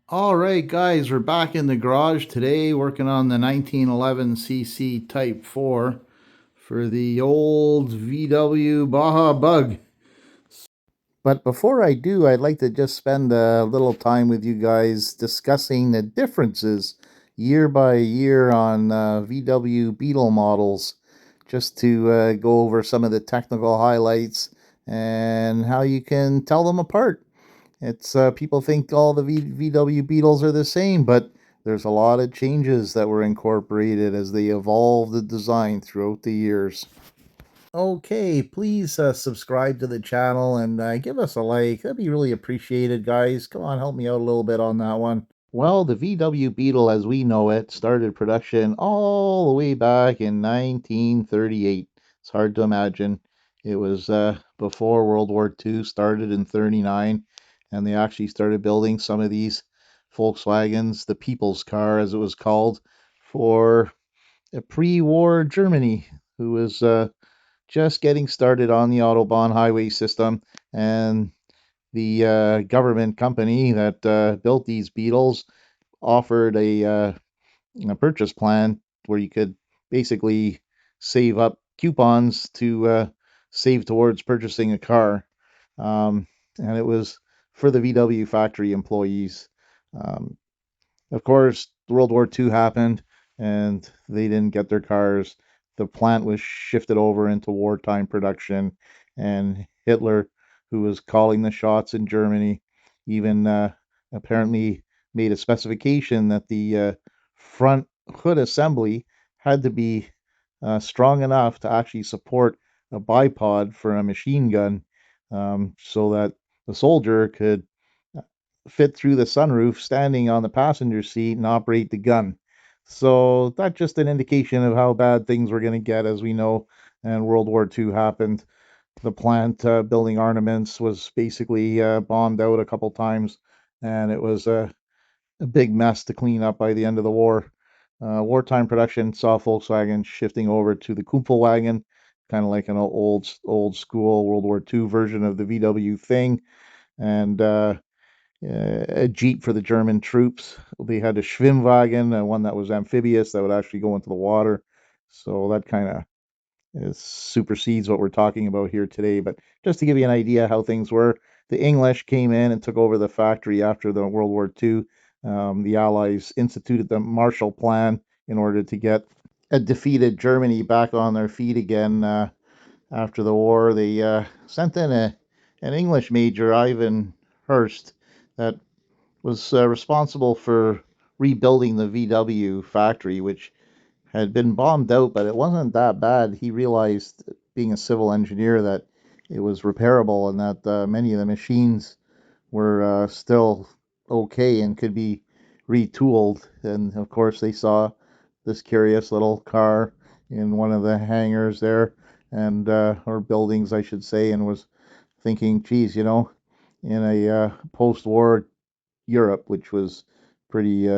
All right, guys, we're back in the garage today working on the 1911cc Type 4 for the old VW Baja Bug. But before I do, I'd like to just spend a little time with you guys discussing the differences year by year on VW Beetle models, just to go over some of the technical highlights and how you can tell them apart. It's people think all the VW Beetles are the same, but there's a lot of changes that were incorporated as they evolved the design throughout the years. Okay, please subscribe to the channel and give us a like. That'd be really appreciated, guys. Come on, help me out a little bit on that one. Well, the VW Beetle as we know it started production all the way back in 1938. It's hard to imagine. It was before World War II started in 39, and they actually started building some of these Volkswagens, the People's Car as it was called, for a pre-war Germany, who was just getting started on the Autobahn highway system, and the government company that built these Beetles offered a purchase plan where you could basically save up coupons to save towards purchasing a car. And it was for the VW factory employees. Um, of course, World War II happened and they didn't get their cars. The plant was shifted over into wartime production, and Hitler, who was calling the shots in Germany, even apparently made a specification that the front hood assembly had to be strong enough to actually support a bipod for a machine gun, so that the soldier could fit through the sunroof standing on the passenger seat and operate the gun. So that's just an indication of how bad things were going to get, as we know. And World War II happened. The plant building armaments was basically bombed out a couple times, and it was a big mess to clean up by the end of the war. Wartime production saw Volkswagen shifting over to the Kupferwagen, kind of like an old school World War II version of the VW thing, and a Jeep for the German troops. They had a Schwimmwagen, one that was amphibious that would actually go into the water. So that kind of supersedes what we're talking about here today. But just to give you an idea how things were, the English came in and took over the factory after the World War II. The Allies instituted the Marshall Plan in order to get a defeated Germany back on their feet again after the war. They sent in an English major, Ivan Hurst, that was responsible for rebuilding the VW factory, which had been bombed out, but it wasn't that bad. He realized, being a civil engineer, that it was repairable and that many of the machines were still okay and could be retooled. And of course, they saw this curious little car in one of the hangars there, and or buildings, I should say, and was thinking, geez, in a post-war Europe, which was pretty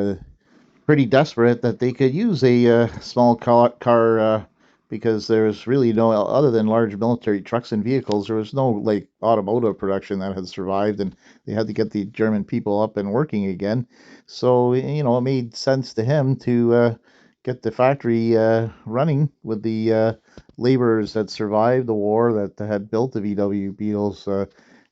pretty desperate, that they could use a small car because there's really no other than large military trucks and vehicles. There was no like automotive production that had survived, and they had to get the German people up and working again. So it made sense to him to get the factory running with the laborers that survived the war that had built the VW Beetles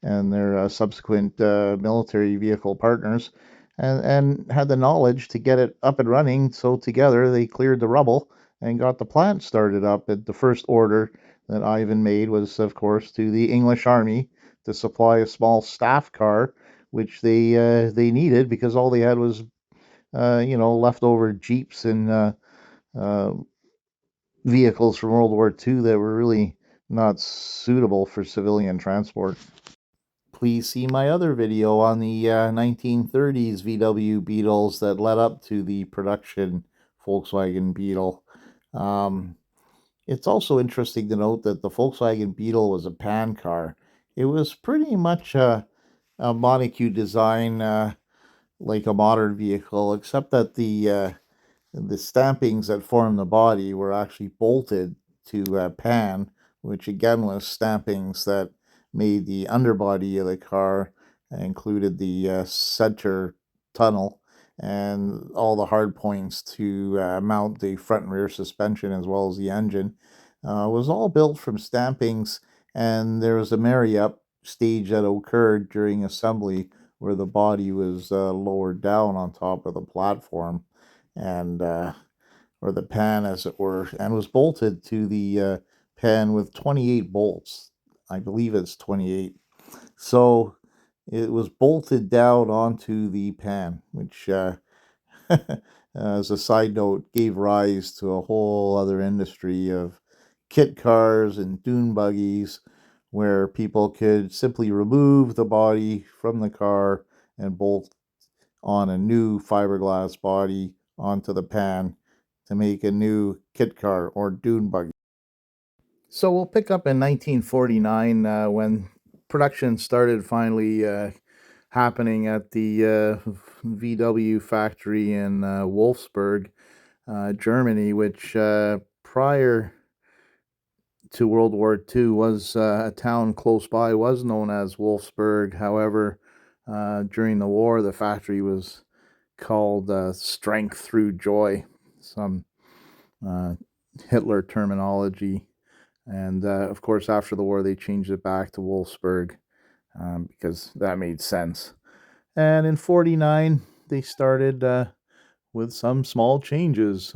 and their subsequent military vehicle partners, and had the knowledge to get it up and running. So together they cleared the rubble and got the plant started up. And the first order that Ivan made was, of course, to the English Army to supply a small staff car, which they needed because all they had was leftover jeeps and uh, vehicles from World War II that were really not suitable for civilian transport. Please see my other video on the 1930s VW Beetles that led up to the production Volkswagen Beetle. Um, it's also interesting to note that the Volkswagen Beetle was a pan car. It was pretty much a Monocle design, like a modern vehicle, except that the stampings that form the body were actually bolted to pan, which again was stampings that made the underbody of the car, included the center tunnel, and all the hard points to mount the front and rear suspension as well as the engine was all built from stampings, and there was a marry-up stage that occurred during assembly where the body was lowered down on top of the platform, and or the pan as it were, and was bolted to the pan with 28 bolts. I believe it's 28. So it was bolted down onto the pan, which as a side note, gave rise to a whole other industry of kit cars and dune buggies where people could simply remove the body from the car and bolt on a new fiberglass body onto the pan to make a new kit car or dune buggy. So we'll pick up in 1949 when production started finally happening at the VW factory in Wolfsburg, Germany, which prior to World War II was a town close by, was known as Wolfsburg. However, during the war, the factory was called Strength Through Joy, some Hitler terminology. And of course, after the war, they changed it back to Wolfsburg because that made sense. And in 49, they started with some small changes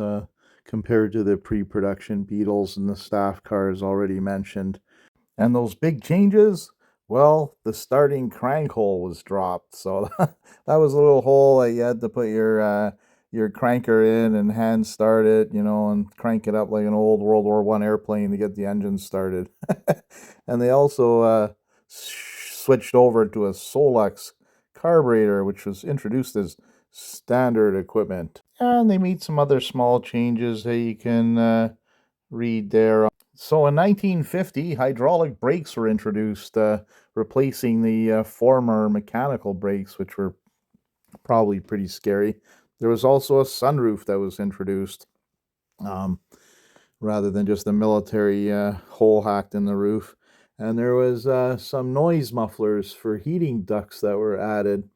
compared to the pre-production Beetles and the staff cars already mentioned. And those big changes, well, the starting crank hole was dropped. So that was a little hole that you had to put your cranker in and hand start it, and crank it up like an old World War I airplane to get the engine started. And they also switched over to a Solux carburetor, which was introduced as standard equipment. And they made some other small changes that you can read there. So in 1950, hydraulic brakes were introduced, replacing the former mechanical brakes, which were probably pretty scary. There was also a sunroof that was introduced, rather than just a military hole hacked in the roof. And there was some noise mufflers for heating ducts that were added,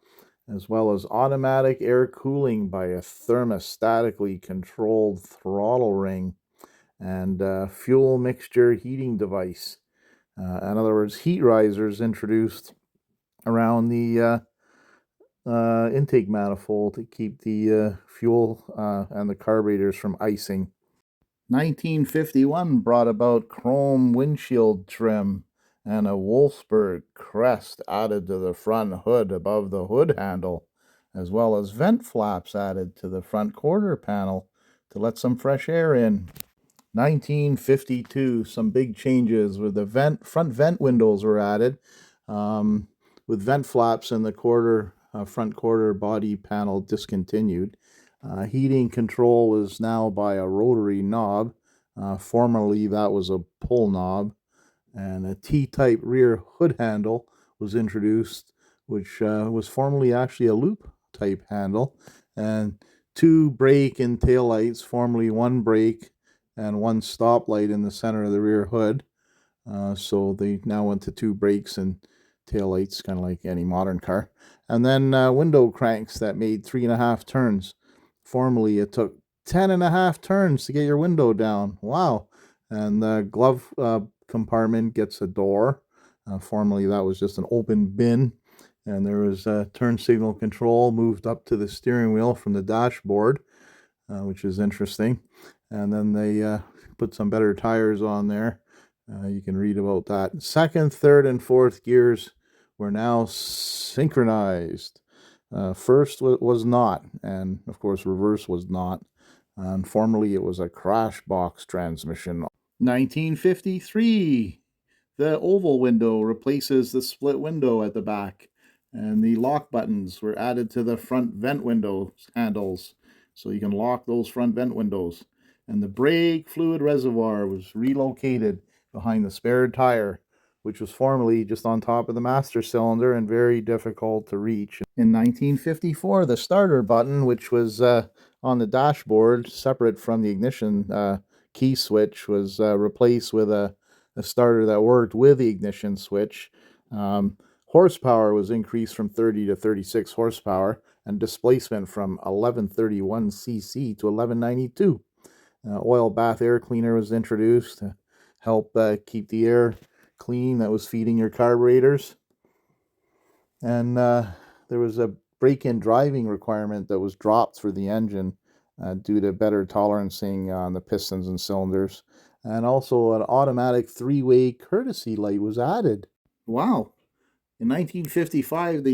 as well as automatic air cooling by a thermostatically controlled throttle ring and fuel mixture heating device. In other words, heat risers introduced around the intake manifold to keep the fuel and the carburetors from icing. 1951 brought about chrome windshield trim and a Wolfsburg crest added to the front hood above the hood handle, as well as vent flaps added to the front quarter panel to let some fresh air in. 1952, some big changes with the front vent windows were added, with vent flaps in the front quarter body panel discontinued. Heating control was now by a rotary knob. Formerly, that was a pull knob. And a T-type rear hood handle was introduced, which was formerly actually a loop type handle. And two brake and tail lights, formerly one brake and one stoplight in the center of the rear hood. So they now went to two brakes and tail lights, kind of like any modern car. And then window cranks that made 3.5 turns. Formerly, it took 10.5 turns to get your window down. Wow. And the glove compartment gets a door. Formerly, that was just an open bin. And there was turn signal control moved up to the steering wheel from the dashboard, which is interesting. And then they put some better tires on there. You can read about that. Second, third, and fourth gears were now synchronized. First was not, and of course reverse was not. And formerly it was a crash box transmission. 1953, the oval window replaces the split window at the back, and the lock buttons were added to the front vent window handles, so you can lock those front vent windows. And the brake fluid reservoir was relocated behind the spare tire, which was formerly just on top of the master cylinder and very difficult to reach. In 1954, the starter button, which was on the dashboard, separate from the ignition key switch, was replaced with a starter that worked with the ignition switch. Horsepower was increased from 30 to 36 horsepower, and displacement from 1131 cc to 1192. Oil bath air cleaner was introduced to help keep the air clean that was feeding your carburetors. And there was a break-in driving requirement that was dropped for the engine due to better tolerancing on the pistons and cylinders. And also an automatic three-way courtesy light was added. Wow. In 1955,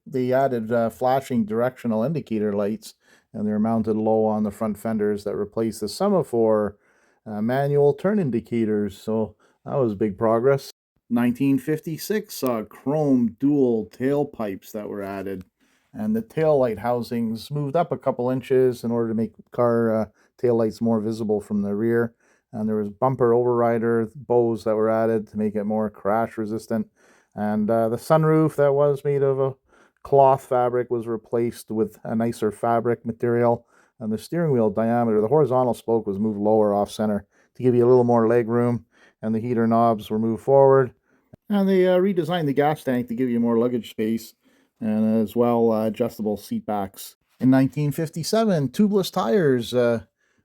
they added flashing directional indicator lights, and they're mounted low on the front fenders that replaced the semaphore manual turn indicators. So that was big progress. 1956 saw chrome dual tailpipes that were added, and the tail light housings moved up a couple inches in order to make car tail lights more visible from the rear. And there was bumper overrider bows that were added to make it more crash resistant. And the sunroof that was made of a cloth fabric was replaced with a nicer fabric material. And the steering wheel diameter, the horizontal spoke was moved lower off center to give you a little more leg room. And the heater knobs were moved forward. And they redesigned the gas tank to give you more luggage space, and as well adjustable seat backs. In 1957, tubeless tires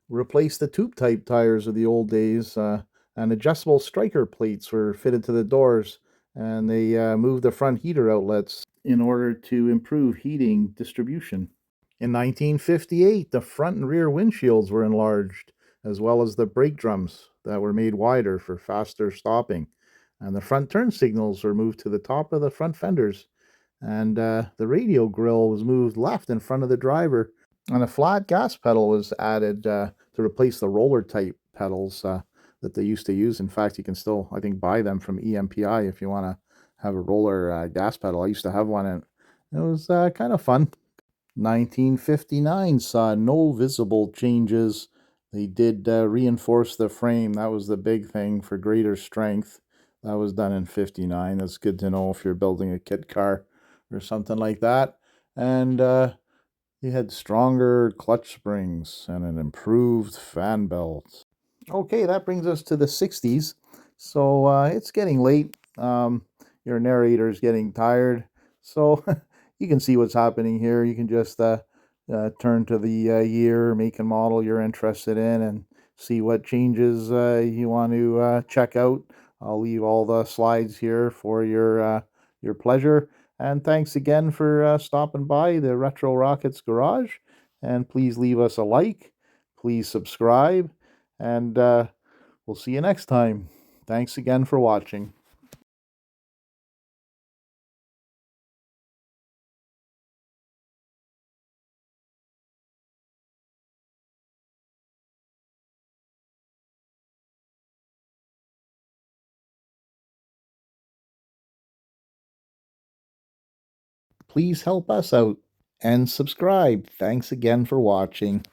replaced the tube type tires of the old days, and adjustable striker plates were fitted to the doors, and they moved the front heater outlets in order to improve heating distribution. In 1958, the front and rear windshields were enlarged, as well as the brake drums that were made wider for faster stopping. And the front turn signals were moved to the top of the front fenders. And the radio grille was moved left in front of the driver. And a flat gas pedal was added to replace the roller type pedals that they used to use. In fact, you can still, I think, buy them from EMPI if you want to have a roller gas pedal. I used to have one, and it was kind of fun. 1959 saw no visible changes. They did reinforce the frame. That was the big thing for greater strength. That was done in 59. That's good to know if you're building a kit car or something like that. And they had stronger clutch springs and an improved fan belt. Okay, that brings us to the 60s. So it's getting late. Your narrator's getting tired. So you can see what's happening here. You can just turn to the year, make and model you're interested in, and see what changes you want to check out. I'll leave all the slides here for your pleasure. And thanks again for stopping by the Retro Rockets Garage. And please leave us a like. Please subscribe. And we'll see you next time. Thanks again for watching. Please help us out and subscribe. Thanks again for watching.